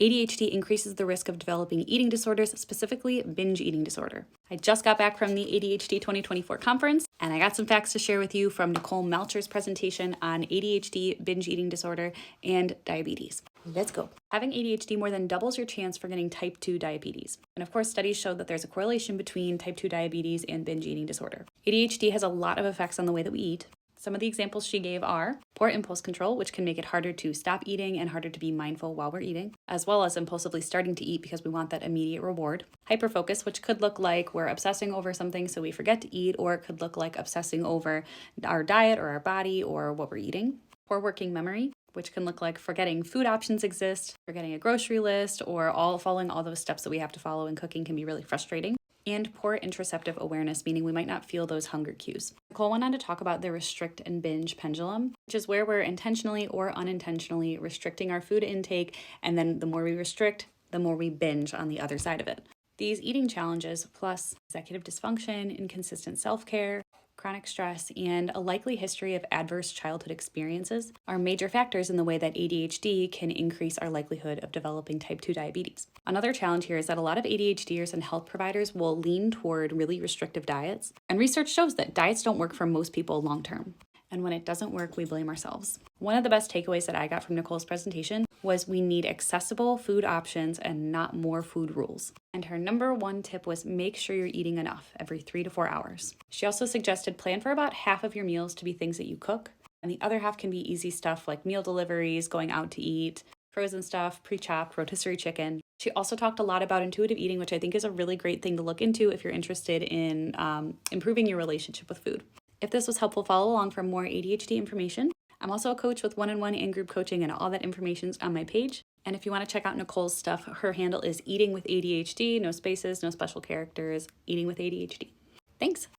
ADHD increases the risk of developing eating disorders, specifically binge eating disorder. I just got back from the ADHD 2024 conference, and I got some facts to share with you from DeMasi Malcher's presentation on ADHD, binge eating disorder, and diabetes. Let's go. Having ADHD more than doubles your chance for getting type 2 diabetes. And of course, studies show that there's a correlation between type 2 diabetes and binge eating disorder. ADHD has a lot of effects on the way that we eat. Some of the examples she gave are poor impulse control, which can make it harder to stop eating and harder to be mindful while we're eating, as well as impulsively starting to eat because we want that immediate reward. Hyperfocus, which could look like we're obsessing over something so we forget to eat, or it could look like obsessing over our diet or our body or what we're eating. Poor working memory, which can look like forgetting food options exist, forgetting a grocery list, or following all those steps that we have to follow in cooking can be really frustrating. And poor interoceptive awareness, meaning we might not feel those hunger cues. Nicole went on to talk about the restrict and binge pendulum, which is where we're intentionally or unintentionally restricting our food intake, and then the more we restrict, the more we binge on the other side of it. These eating challenges, plus executive dysfunction, inconsistent self-care, chronic stress, and a likely history of adverse childhood experiences are major factors in the way that ADHD can increase our likelihood of developing type 2 diabetes. Another challenge here is that a lot of ADHDers and health providers will lean toward really restrictive diets, and research shows that diets don't work for most people long term. And when it doesn't work, we blame ourselves. One of the best takeaways that I got from Nicole's presentation was we need accessible food options and not more food rules. And her number one tip was make sure you're eating enough every 3 to 4 hours. She also suggested plan for about half of your meals to be things that you cook, and the other half can be easy stuff like meal deliveries, going out to eat, frozen stuff, pre-chopped, rotisserie chicken. She also talked a lot about intuitive eating, which I think is a really great thing to look into if you're interested in improving your relationship with food. If this was helpful, follow along for more ADHD information. I'm also a coach with one-on-one and group coaching, and all that information's on my page. And if you want to check out Nicole's stuff, her handle is Eating with ADHD, no spaces, no special characters, Eating with ADHD. Thanks.